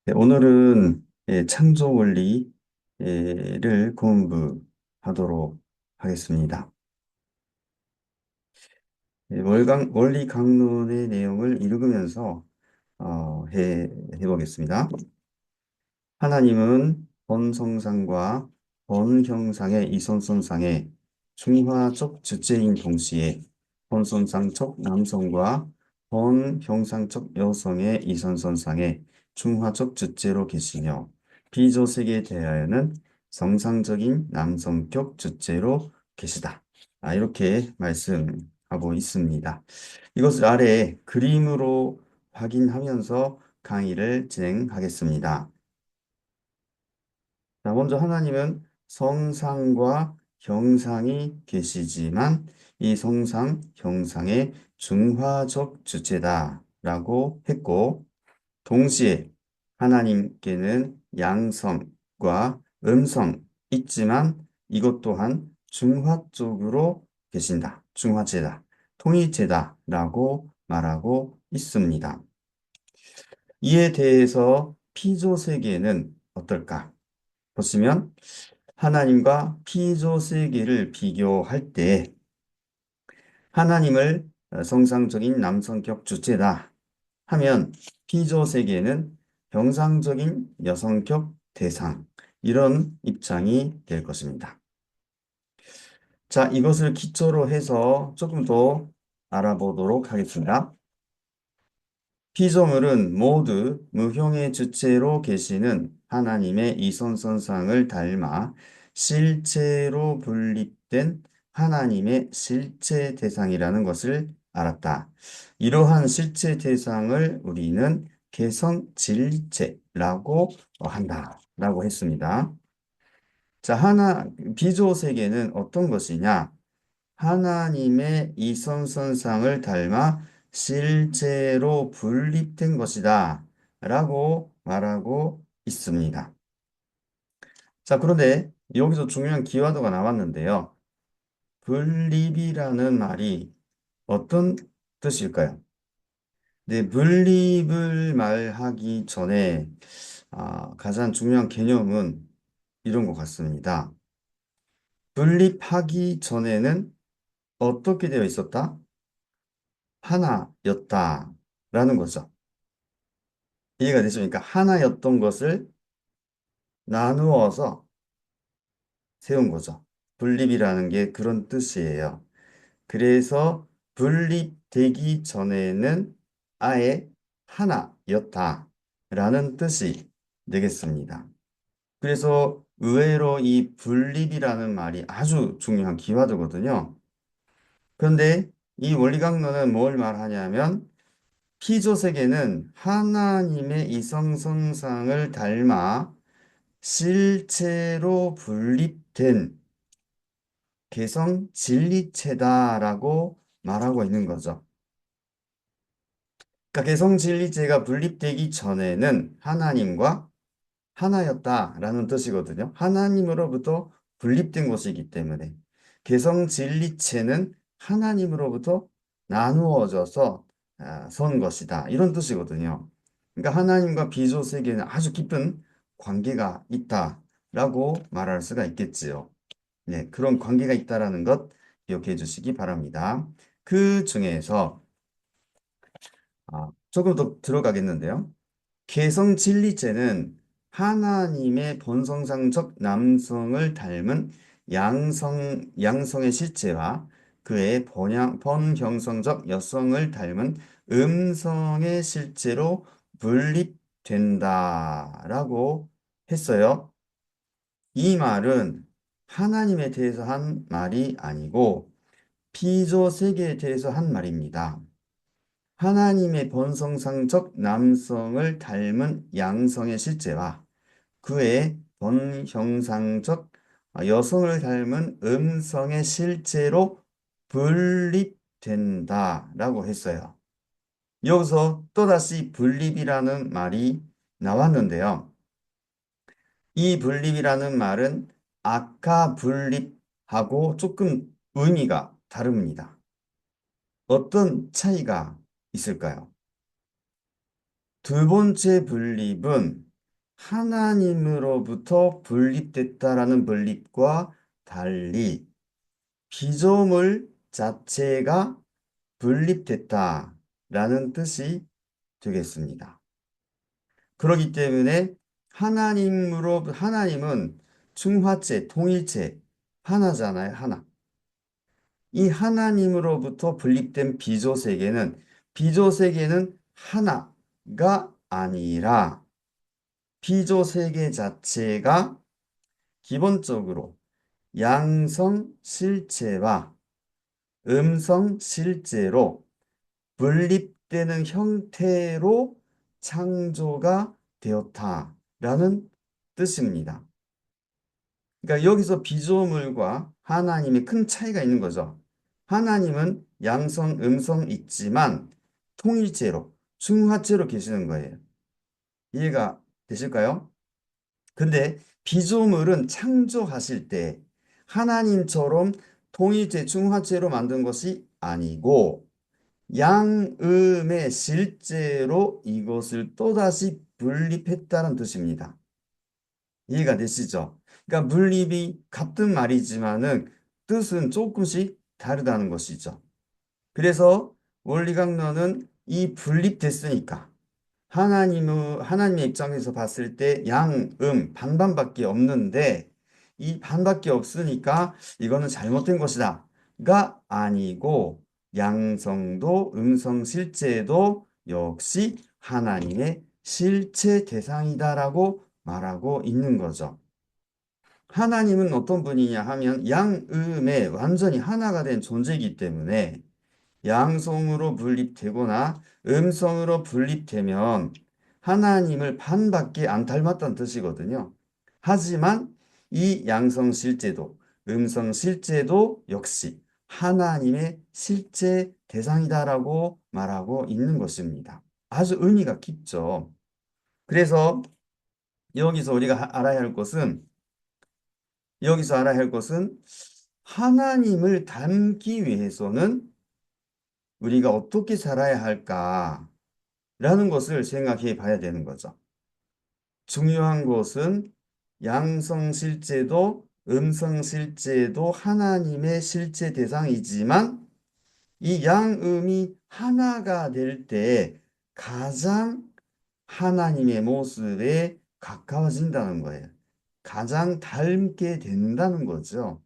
네, 오늘은 창조 원리를 공부하도록 하겠습니다. 원리 강론의 내용을 읽으면서 해보겠습니다. 하나님은 본성상과 본형상의 이선선상의 중화적 주체인 동시에 본선상적 남성과 본형상적 여성의 이선선상의 중화적 주체로 계시며 비조색에 대하여는 정상적인 남성격 주체로 계시다. 이렇게 말씀하고 있습니다. 이것을 아래 그림으로 확인하면서 강의를 진행하겠습니다. 자, 먼저 하나님은 성상과 형상이 계시지만 이 성상, 형상의 중화적 주체다라고 했고, 동시에 하나님께는 양성과 음성 있지만 이것 또한 중화적으로 계신다. 중화체다. 통일체다라고 말하고 있습니다. 이에 대해서 피조 세계는 어떨까? 보시면 하나님과 피조 세계를 비교할 때 하나님을 성상적인 남성격 주체다 하면 피조 세계는 형상적인 여성격 대상 이런 입장이 될 것입니다. 자, 이것을 기초로 해서 조금 더 알아보도록 하겠습니다. 피조물은 모두 무형의 주체로 계시는 하나님의 이선선상을 닮아 실체로 분립된 하나님의 실체 대상이라는 것을 알았다. 이러한 실체 대상을 우리는 개성 진리체라고 한다라고 했습니다. 자, 비조 세계는 어떤 것이냐? 하나님의 이선선상을 닮아 실제로 분립된 것이다. 라고 말하고 있습니다. 자, 그런데 여기서 중요한 키워드가 나왔는데요. 분립이라는 말이 어떤 뜻일까요? 네, 분립을 말하기 전에 가장 중요한 개념은 이런 것 같습니다. 분립하기 전에는 어떻게 되어 있었다? 하나였다라는 거죠. 이해가 되십니까? 하나였던 것을 나누어서 세운 거죠. 분립이라는 게 그런 뜻이에요. 그래서 분립되기 전에는 아예 하나였다라는 뜻이 되겠습니다. 그래서 의외로 이 분립이라는 말이 아주 중요한 키워드거든요. 그런데 이 원리강론은 뭘 말하냐면 피조 세계는 하나님의 이성성상을 닮아 실체로 분립된 개성 진리체다라고 말하고 있는 거죠. 그러니까 개성 진리체가 분립되기 전에는 하나님과 하나였다라는 뜻이거든요. 하나님으로부터 분립된 것이기 때문에 개성 진리체는 하나님으로부터 나누어져서 선 것이다. 이런 뜻이거든요. 그러니까 하나님과 비조 세계는 아주 깊은 관계가 있다라고 말할 수가 있겠지요. 네, 그런 관계가 있다라는 것 기억해 주시기 바랍니다. 그 중에서 조금 더 들어가겠는데요. 개성 진리체는 하나님의 본성상적 남성을 닮은 양성의 실체와 그의 본형성적 여성을 닮은 음성의 실체로 분립된다라고 했어요. 이 말은 하나님에 대해서 한 말이 아니고 피조 세계에 대해서 한 말입니다. 하나님의 본성상적 남성을 닮은 양성의 실제와 그의 본형상적 여성을 닮은 음성의 실제로 분립된다라고 했어요. 여기서 또다시 분립이라는 말이 나왔는데요. 이 분립이라는 말은 아까 분립하고 조금 의미가 다릅니다. 어떤 차이가 있을까요? 두 번째 분립은 하나님으로부터 분립됐다라는 분립과 달리 피조물 자체가 분립됐다라는 뜻이 되겠습니다. 그렇기 때문에 하나님은 충화체, 통일체, 하나잖아요, 하나. 이 하나님으로부터 분립된 비조세계는 하나가 아니라 비조세계 자체가 기본적으로 양성 실체와 음성 실제로 분립되는 형태로 창조가 되었다라는 뜻입니다. 그러니까 여기서 피조물과 하나님의 큰 차이가 있는 거죠. 하나님은 양성, 음성 있지만 통일체로, 중화체로 계시는 거예요. 이해가 되실까요? 근데 피조물은 창조하실 때 하나님처럼 통일체, 중화체로 만든 것이 아니고 양음의 실제로 이것을 또다시 분립했다는 뜻입니다. 이해가 되시죠? 그러니까 분립이 같은 말이지만은 뜻은 조금씩 다르다는 것이죠. 그래서 원리강론은 이 분립됐으니까 하나님의 입장에서 봤을 때 양, 반반밖에 없는데 이 반밖에 없으니까 이거는 잘못된 것이다가 아니고 양성도 음성 실제도 역시 하나님의 실체 대상이다라고 말하고 있는 거죠. 하나님은 어떤 분이냐 하면 양음에 완전히 하나가 된 존재이기 때문에 양성으로 분립되거나 음성으로 분립되면 하나님을 반밖에 안 닮았다는 뜻이거든요. 하지만 이 양성 실제도, 음성 실제도 역시 하나님의 실제 대상이다라고 말하고 있는 것입니다. 아주 의미가 깊죠. 그래서 여기서 우리가 알아야 할 것은 하나님을 닮기 위해서는 우리가 어떻게 살아야 할까라는 것을 생각해 봐야 되는 거죠. 중요한 것은 양성 실제도 음성 실제도 하나님의 실제 대상이지만 이 양음이 하나가 될 때 가장 하나님의 모습에 가까워진다는 거예요. 가장 닮게 된다는 거죠.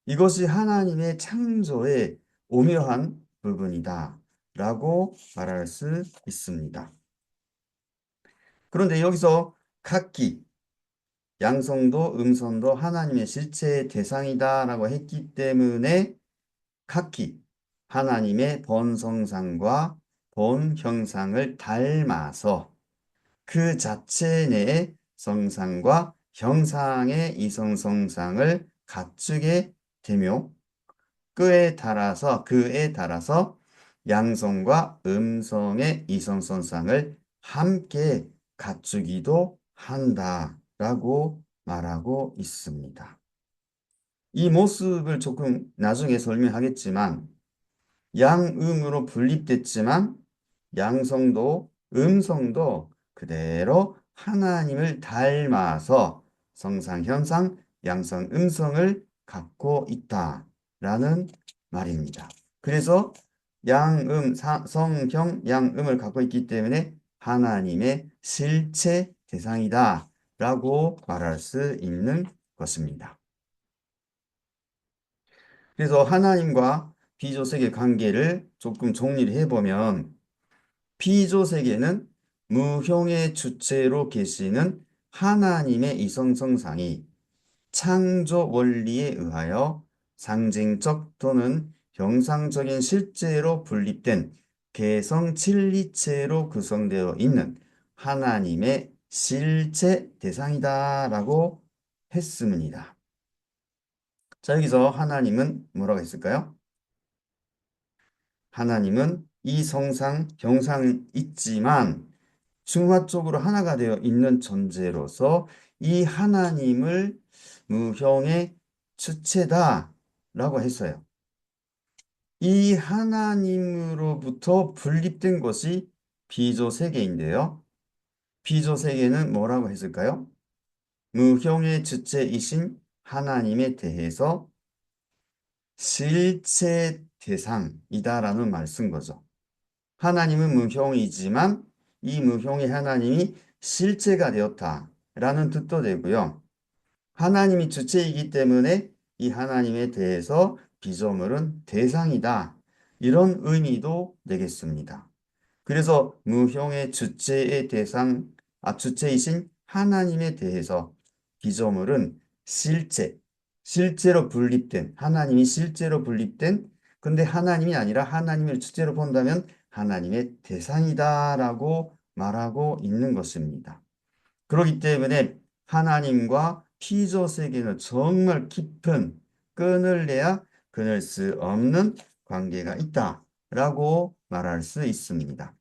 이것이 하나님의 창조의 오묘한 부분이다 라고 말할 수 있습니다. 그런데 여기서 각기 양성도 음성도 하나님의 실체의 대상이다 라고 했기 때문에 각기 하나님의 본성상과 본형상을 닮아서 그 자체 내의 성상과 형상의 이성성상을 갖추게 되며 그에 따라서 양성과 음성의 이성성상을 함께 갖추기도 한다라고 말하고 있습니다. 이 모습을 조금 나중에 설명하겠지만 양음으로 분립됐지만 양성도 음성도 그대로 하나님을 닮아서 성상, 현상, 양성, 음성을 갖고 있다라는 말입니다. 그래서 성형, 양음을 갖고 있기 때문에 하나님의 실체 대상이다 라고 말할 수 있는 것입니다. 그래서 하나님과 비조세계 관계를 조금 정리를 해보면 비조세계는 무형의 주체로 계시는 하나님의 이성성상이 창조 원리에 의하여 상징적 또는 형상적인 실제로 분립된 개성 칠리체로 구성되어 있는 하나님의 실체 대상이다라고 했습니다. 자, 여기서 하나님은 뭐라고 했을까요? 하나님은 이 성상, 형상은 있지만 중화적으로 하나가 되어 있는 존재로서 이 하나님을 무형의 주체다라고 했어요. 이 하나님으로부터 분립된 것이 비조 세계인데요. 피조 세계는 뭐라고 했을까요? 무형의 주체이신 하나님에 대해서 실체 대상이다라는 말 쓴 거죠. 하나님은 무형이지만 이 무형의 하나님이 실체가 되었다라는 뜻도 되고요. 하나님이 주체이기 때문에 이 하나님에 대해서 피조물은 대상이다. 이런 의미도 되겠습니다. 그래서 무형의 주체의 대상, 주체이신 하나님에 대해서 피조물은 실제로 분립된, 하나님이 실제로 분립된, 근데 하나님이 아니라 하나님을 주체로 본다면 하나님의 대상이다라고 말하고 있는 것입니다. 그렇기 때문에 하나님과 피조 세계는 정말 깊은 끈을 내야 끊을 수 없는 관계가 있다라고 말할 수 있습니다.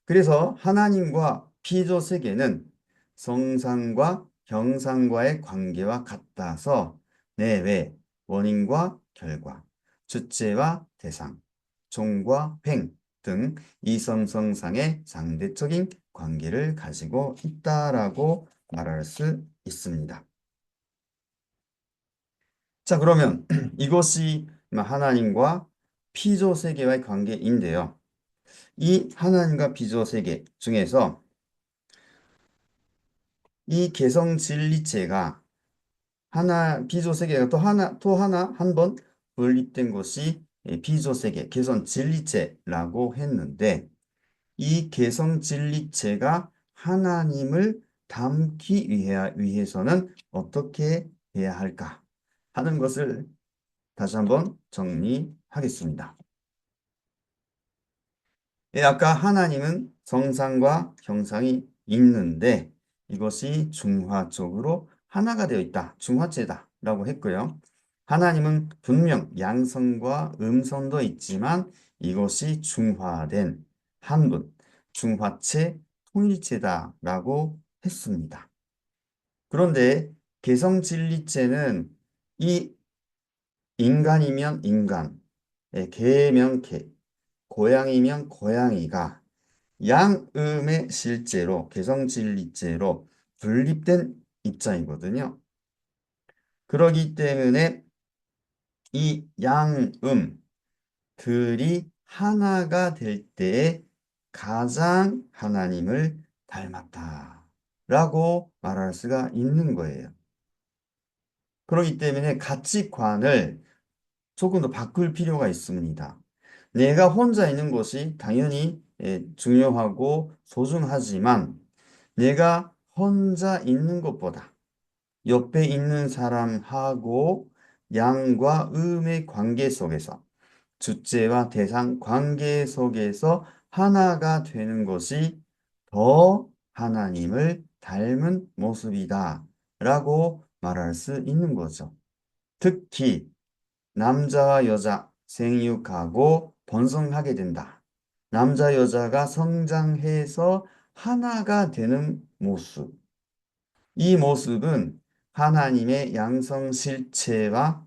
그래서 하나님과 피조 세계는 성상과 형상과의 관계와 같아서 내외, 원인과 결과, 주체와 대상, 종과 횡 등 이성성상의 상대적인 관계를 가지고 있다라고 말할 수 있습니다. 자, 그러면 이것이 하나님과 피조 세계와의 관계인데요. 이 하나님과 피조 세계 중에서 이 개성 진리체가 피조 세계가 또 하나 한 번 분립된 것이 피조 세계 개성 진리체라고 했는데 이 개성 진리체가 하나님을 담기 위해서는 어떻게 해야 할까 하는 것을 다시 한번 정리하겠습니다. 예, 아까 하나님은 성상과 형상이 있는데 이것이 중화적으로 하나가 되어 있다. 중화체다. 라고 했고요. 하나님은 분명 양성과 음성도 있지만 이것이 중화된 한 분, 중화체 통일체다. 라고 했습니다. 그런데 개성진리체는 이 인간이면 인간, 개면 개, 고양이면 고양이가 양음의 실제로 개성진리체로 분립된 입장이거든요. 그러기 때문에 이 양음들이 하나가 될 때에 가장 하나님을 닮았다라고 말할 수가 있는 거예요. 그렇기 때문에 가치관을 조금 더 바꿀 필요가 있습니다. 내가 혼자 있는 것이 당연히 중요하고 소중하지만 내가 혼자 있는 것보다 옆에 있는 사람하고 양과 음의 관계 속에서 주체와 대상 관계 속에서 하나가 되는 것이 더 하나님을 닮은 모습이다 라고 말할 수 있는 거죠. 특히 남자와 여자 생육하고 번성하게 된다. 남자 여자가 성장해서 하나가 되는 모습. 이 모습은 하나님의 양성 실체와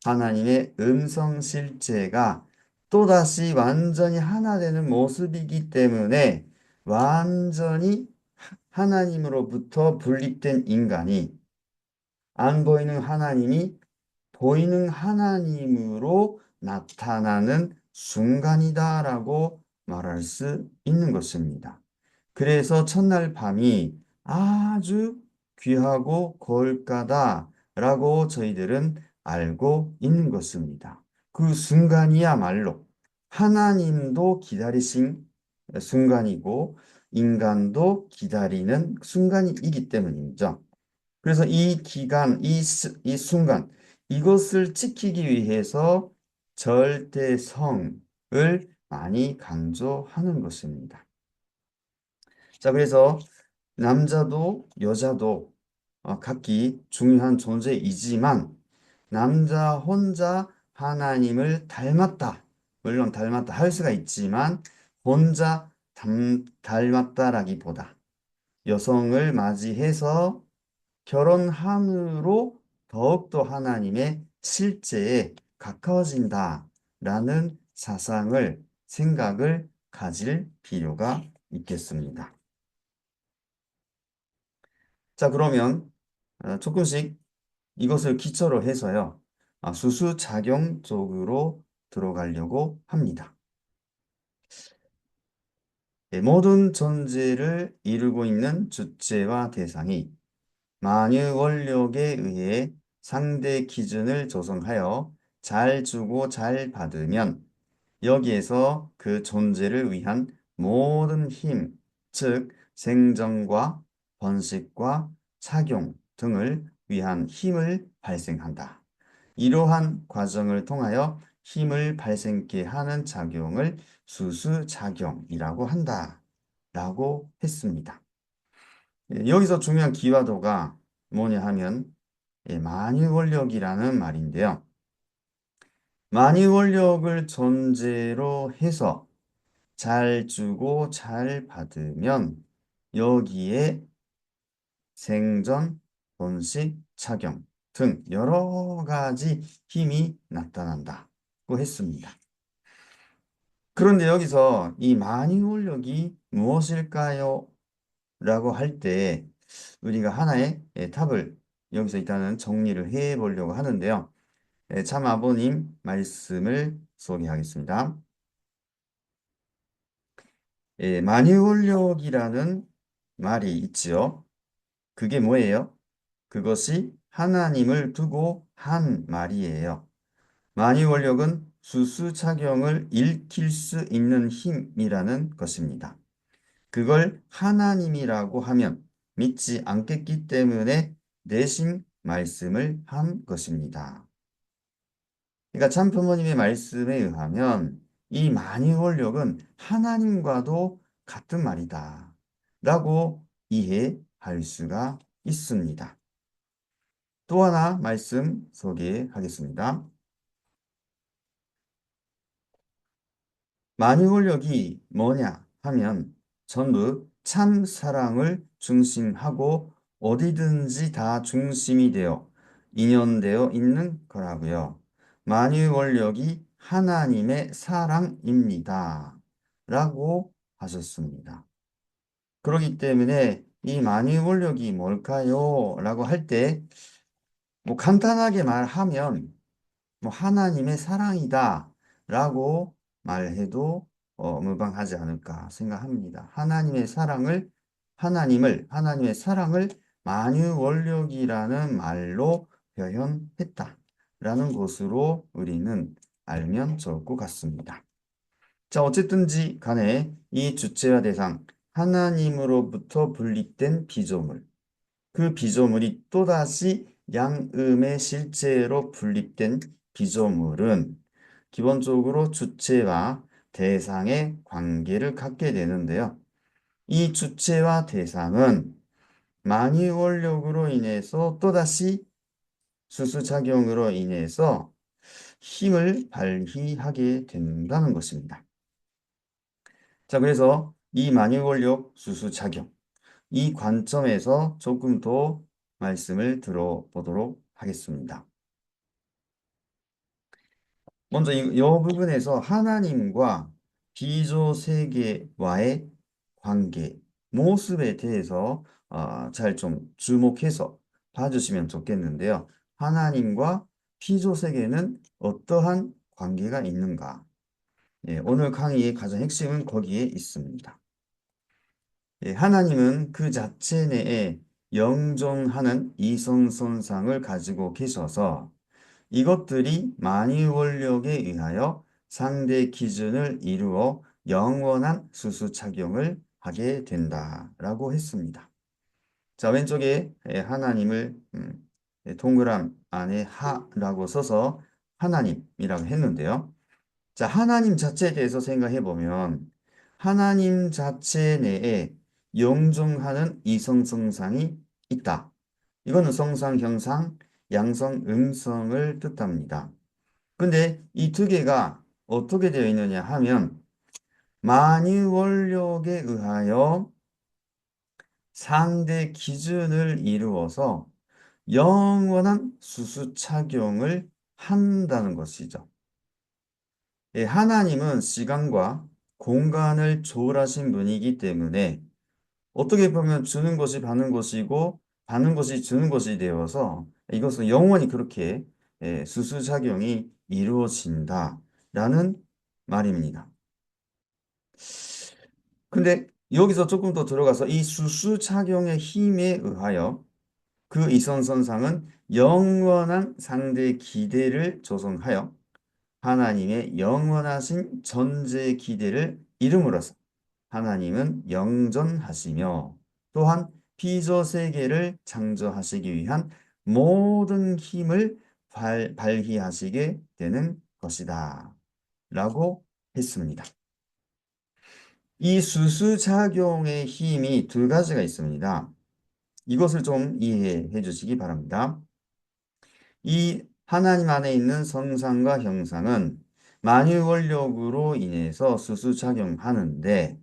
하나님의 음성 실체가 또다시 완전히 하나 되는 모습이기 때문에 완전히 하나님으로부터 분립된 인간이 안 보이는 하나님이 보이는 하나님으로 나타나는 순간이다라고 말할 수 있는 것입니다. 그래서 첫날 밤이 아주 귀하고 고울까다라고 저희들은 알고 있는 것입니다. 그 순간이야말로 하나님도 기다리신 순간이고 인간도 기다리는 순간이기 때문이죠. 그래서 이 기간, 이 순간, 이것을 지키기 위해서 절대성을 많이 강조하는 것입니다. 자, 그래서 남자도 여자도 각기 중요한 존재이지만 남자 혼자 하나님을 닮았다. 물론 닮았다 할 수가 있지만 혼자 닮았다라기보다 여성을 맞이해서 결혼함으로 더욱더 하나님의 실제에 가까워진다라는 생각을 가질 필요가 있겠습니다. 자, 그러면 조금씩 이것을 기초로 해서요. 수수작용 쪽으로 들어가려고 합니다. 모든 존재를 이루고 있는 주체와 대상이 만유 원력에 의해 상대 기준을 조성하여 잘 주고 잘 받으면 여기에서 그 존재를 위한 모든 힘, 즉 생존과 번식과 착용 등을 위한 힘을 발생한다. 이러한 과정을 통하여 힘을 발생케 하는 작용을 수수작용이라고 한다. 라고 했습니다. 여기서 중요한 기와도가 뭐냐 하면 만유원력이라는 말인데요. 만유원력을 전제로 해서 잘 주고 잘 받으면 여기에 생전, 번식, 착용 등 여러 가지 힘이 나타난다고 했습니다. 그런데 여기서 이 만유원력이 무엇일까요? 라고 할 때 우리가 하나의 답을 여기서 일단은 정리를 해 보려고 하는데요. 참 아버님 말씀을 소개하겠습니다. 만유원력이라는 말이 있지요. 그게 뭐예요? 그것이 하나님을 두고 한 말이에요. 만유원력은 수수작용을 일으킬 수 있는 힘이라는 것입니다. 그걸 하나님이라고 하면 믿지 않겠기 때문에 내신 말씀을 한 것입니다. 그러니까 참 부모님의 말씀에 의하면 이 만유원력은 하나님과도 같은 말이다 라고 이해할 수가 있습니다. 또 하나 말씀 소개하겠습니다. 만유원력이 뭐냐 하면 전부 참 사랑을 중심하고 어디든지 다 중심이 되어 인연되어 있는 거라고요. 만유원력이 하나님의 사랑입니다. 라고 하셨습니다. 그렇기 때문에 이 만유원력이 뭘까요? 라고 할 때 뭐 간단하게 말하면 뭐 하나님의 사랑이다 라고 말해도 무방하지 않을까 생각합니다. 하나님의 사랑을 만유원력이라는 말로 표현했다 라는 것으로 우리는 알면 좋을 것 같습니다. 자, 어쨌든지 간에 이 주체와 대상, 하나님으로부터 분립된 피조물, 그 피조물이 또다시 양음의 실제로 분립된 피조물은 기본적으로 주체와 대상의 관계를 갖게 되는데요. 이 주체와 대상은 만유원력으로 인해서 또다시 수수작용으로 인해서 힘을 발휘하게 된다는 것입니다. 자, 그래서 이 만유원력 수수작용, 이 관점에서 조금 더 말씀을 들어보도록 하겠습니다. 먼저 이 부분에서 하나님과 비조 세계와의 관계, 모습에 대해서 잘 좀 주목해서 봐주시면 좋겠는데요. 하나님과 비조 세계는 어떠한 관계가 있는가? 오늘 강의의 가장 핵심은 거기에 있습니다. 하나님은 그 자체 내에 영존하는 이성선상을 가지고 계셔서 이것들이 만유원력에 의하여 상대 기준을 이루어 영원한 수수작용을 하게 된다라고 했습니다. 자, 왼쪽에 하나님을 동그란 안에 하라고 써서 하나님이라고 했는데요. 자, 하나님 자체에 대해서 생각해 보면 하나님 자체 내에 영존하는 이성성상이 있다. 이거는 성상, 형상, 양성, 음성을 뜻합니다. 근데 이 두 개가 어떻게 되어 있느냐 하면 만유원력에 의하여 상대 기준을 이루어서 영원한 수수작용을 한다는 것이죠. 하나님은 시간과 공간을 초월하신 분이기 때문에 어떻게 보면 주는 것이 받는 것이고 받는 것이 주는 것이 되어서 이것은 영원히 그렇게 수수작용이 이루어진다라는 말입니다. 근데 여기서 조금 더 들어가서 이 수수작용의 힘에 의하여 그 이선선상은 영원한 상대 기대를 조성하여 하나님의 영원하신 전제 기대를 이름으로써 하나님은 영전하시며 또한 피조 세계를 창조하시기 위한 모든 힘을 발휘하시게 되는 것이다. 라고 했습니다. 이 수수작용의 힘이 두 가지가 있습니다. 이것을 좀 이해해 주시기 바랍니다. 이 하나님 안에 있는 성상과 형상은 만유원력으로 인해서 수수작용하는데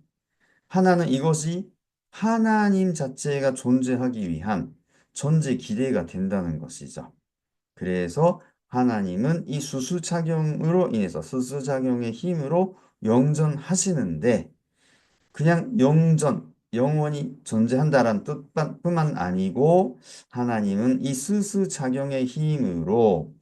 하나는 이것이 하나님 자체가 존재하기 위한 존재 기대가 된다는 것이죠. 그래서 하나님은 이 수수작용으로 인해서 수수작용의 힘으로 영전하시는데 그냥 영전, 영원히 존재한다라는 뜻뿐만 아니고 하나님은 이 수수작용의 힘으로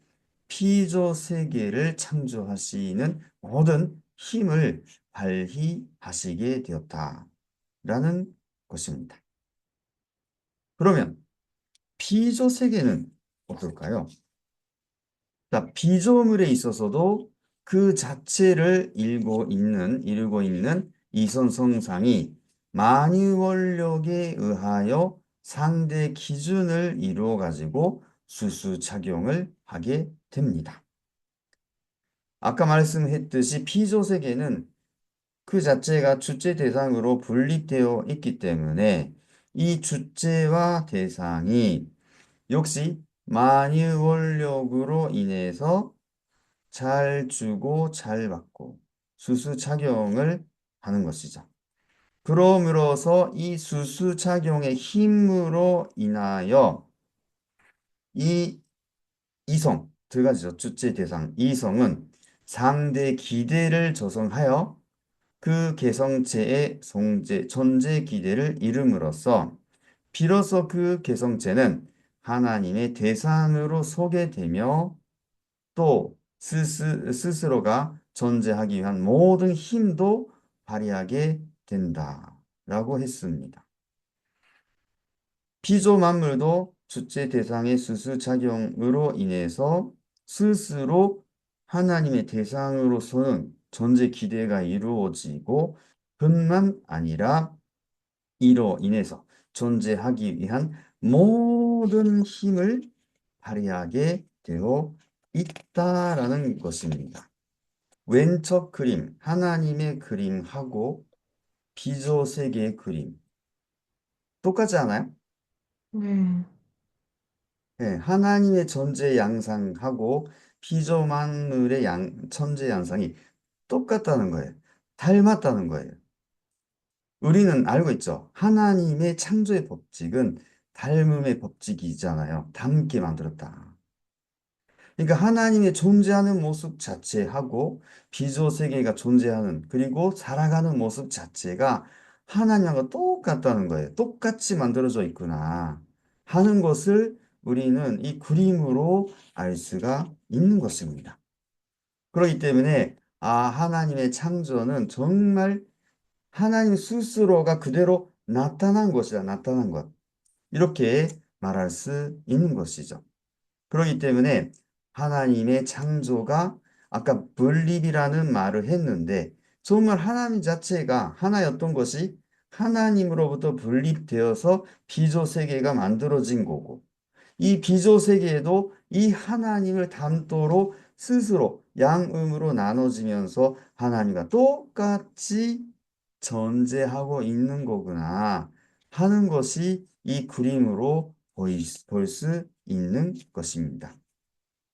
피조 세계를 창조하시는 모든 힘을 발휘하시게 되었다라는 것입니다. 그러면 피조 세계는 어떨까요? 자, 피조물에 있어서도 그 자체를 이루고 있는 이선성상이 만유원력에 의하여 상대 기준을 이루어 가지고 수수작용을 하게 됩니다. 아까 말씀했듯이 피조세계는 그 자체가 주체 대상으로 분립되어 있기 때문에 이 주체와 대상이 역시 만유원력으로 인해서 잘 주고 잘 받고 수수작용을 하는 것이죠. 그러므로서 이 수수작용의 힘으로 인하여 이 이성, 두 가지죠. 주체 대상, 이성은 상대 기대를 조성하여 그 개성체의 존재 기대를 이름으로써 비로소 그 개성체는 하나님의 대상으로 소개되며 또 스스로가 존재하기 위한 모든 힘도 발휘하게 된다라고 했습니다. 피조 만물도 주체 대상의 수수작용으로 인해서 스스로 하나님의 대상으로서는 존재 기대가 이루어지고 뿐만 아니라 이로 인해서 존재하기 위한 모든 힘을 발휘하게 되어 있다라는 것입니다. 왼쪽 그림, 하나님의 그림하고 피조 세계의 그림 똑같지 않아요? 네. 네, 하나님의 존재 양상하고 피조 만물의 천재 양상이 똑같다는 거예요. 닮았다는 거예요. 우리는 알고 있죠. 하나님의 창조의 법칙은 닮음의 법칙이잖아요. 닮게 만들었다. 그러니까 하나님의 존재하는 모습 자체하고 비조 세계가 존재하는 그리고 살아가는 모습 자체가 하나님과 똑같다는 거예요. 똑같이 만들어져 있구나 하는 것을 우리는 이 그림으로 알 수가 있는 것입니다. 그렇기 때문에 하나님의 창조는 정말 하나님 스스로가 그대로 나타난 것이다. 나타난 것. 이렇게 말할 수 있는 것이죠. 그렇기 때문에 하나님의 창조가 아까 분립이라는 말을 했는데 정말 하나님 자체가 하나였던 것이 하나님으로부터 분립되어서 비조 세계가 만들어진 거고 이 비조 세계에도 이 하나님을 담도록 스스로 양음으로 나눠지면서 하나님과 똑같이 존재하고 있는 거구나 하는 것이 이 그림으로 볼 수 있는 것입니다.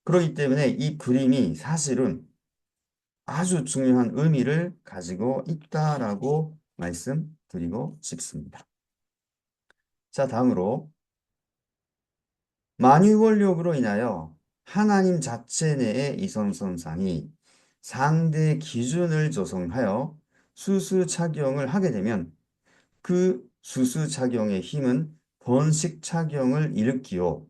그렇기 때문에 이 그림이 사실은 아주 중요한 의미를 가지고 있다라고 말씀드리고 싶습니다. 자, 다음으로 만유권력으로 인하여 하나님 자체 내의 이성선상이 상대 기준을 조성하여 수수작용을 하게 되면 그 수수작용의 힘은 번식작용을 일으키어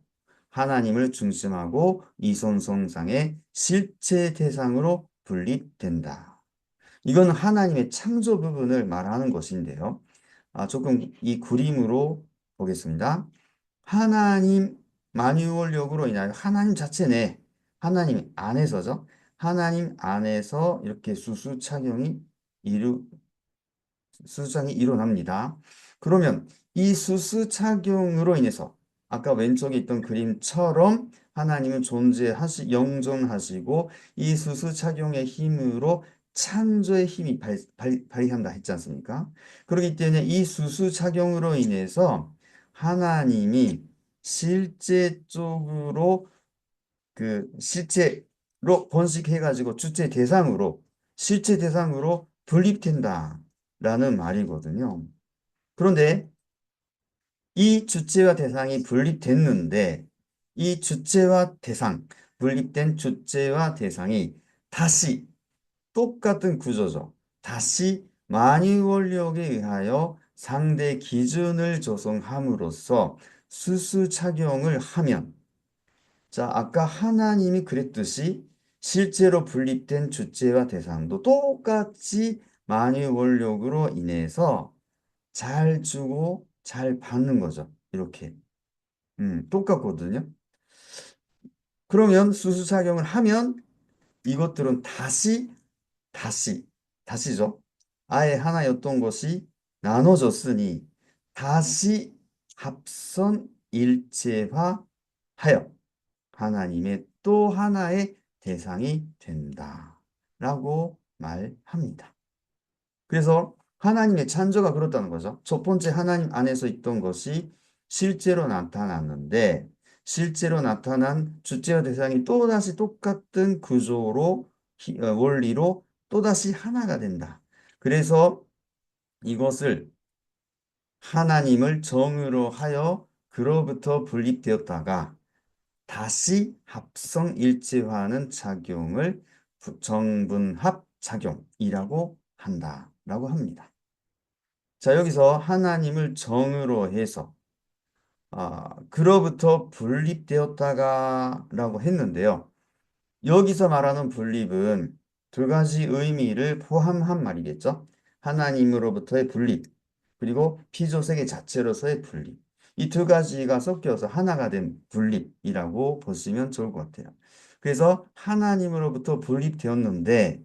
하나님을 중심하고 이손성상의 실제 대상으로 분립된다. 이건 하나님의 창조 부분을 말하는 것인데요. 조금 이 그림으로 보겠습니다. 하나님 만유월력으로 인하여 하나님 자체 내 하나님 안에서죠. 하나님 안에서 이렇게 수수작용이 일어납니다. 그러면 이 수수작용으로 인해서 아까 왼쪽에 있던 그림처럼 하나님은 영존하시고 이 수수작용의 힘으로 창조의 힘이 발휘한다 했지 않습니까? 그렇기 때문에 이 수수작용으로 인해서 하나님이 실제적으로 실제로 번식해가지고 실제 대상으로 분립된다라는 말이거든요. 그런데 이 주체와 대상이 분립됐는데 이 분립된 주체와 대상이 다시 똑같은 구조죠. 다시 만유원력에 의하여 상대 기준을 조성함으로써 수수작용을 하면 자, 아까 하나님이 그랬듯이 실제로 분립된 주체와 대상도 똑같이 만유원력으로 인해서 잘 주고 잘 받는 거죠. 이렇게. 똑같거든요. 그러면 수수작용을 하면 이것들은 다시, 다시죠. 아예 하나였던 것이 나눠졌으니 다시 합선 일체화하여 하나님의 또 하나의 대상이 된다. 라고 말합니다. 그래서 하나님의 창조가 그렇다는 거죠. 첫 번째 하나님 안에서 있던 것이 실제로 나타났는데 실제로 나타난 주체와 대상이 또다시 똑같은 원리로 또다시 하나가 된다. 그래서 이것을 하나님을 정으로 하여 그로부터 분립되었다가 다시 합성일체화하는 작용을 정분합 작용이라고 한다라고 합니다. 자, 여기서 하나님을 정으로 해서 그로부터 분립되었다가라고 했는데요. 여기서 말하는 분립은 두 가지 의미를 포함한 말이겠죠. 하나님으로부터의 분립, 그리고 피조세계 자체로서의 분립. 이 두 가지가 섞여서 하나가 된 분립이라고 보시면 좋을 것 같아요. 그래서 하나님으로부터 분립되었는데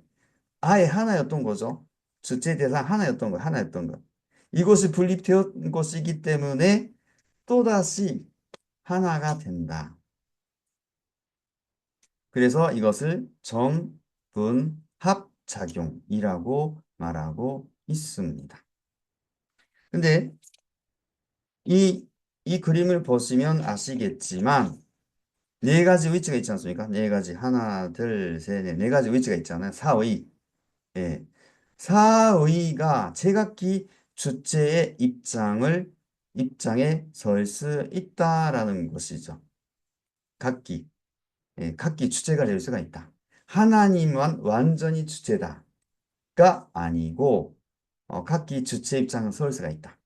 아예 하나였던 거죠. 주체 대상 하나였던 것. 이것이 분립되었던 것이기 때문에 또다시 하나가 된다. 그래서 이것을 정분합작용이라고 말하고 있습니다. 근데 이 그림을 보시면 아시겠지만 네 가지 위치가 있지 않습니까? 네 가지 하나, 둘, 셋, 네 가지 위치가 있잖아요. 사의. 예. 사의가 제각기 주체의 입장에 설 수 있다라는 것이죠. 각기. 각기 주체가 될 수가 있다. 하나님만 완전히 주체다가 아니고 각기 주체 입장을 설 수가 있다.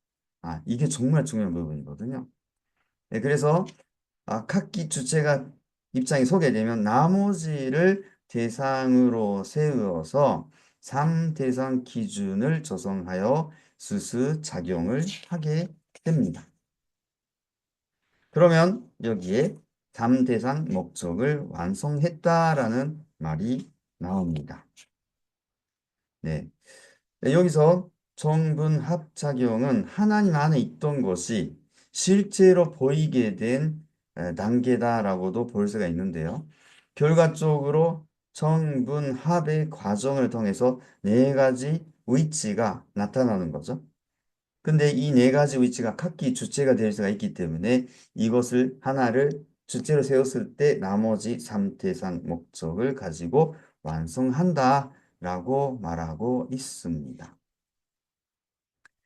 이게 정말 중요한 부분이거든요. 그래서 각기 주체가 입장이 서게 되면 나머지를 대상으로 세워서 3대상 기준을 조성하여 수수작용을 하게 됩니다. 그러면 여기에 3대상 목적을 완성했다라는 말이 나옵니다. 네. 여기서 정분합작용은 하나님 안에 있던 것이 실제로 보이게 된 단계다라고도 볼 수가 있는데요. 결과적으로 정분합의 과정을 통해서 네 가지 위치가 나타나는 거죠. 근데 이 네 가지 위치가 각기 주체가 될 수가 있기 때문에 이것을 하나를 주체로 세웠을 때 나머지 3대상 목적을 가지고 완성한다라고 말하고 있습니다.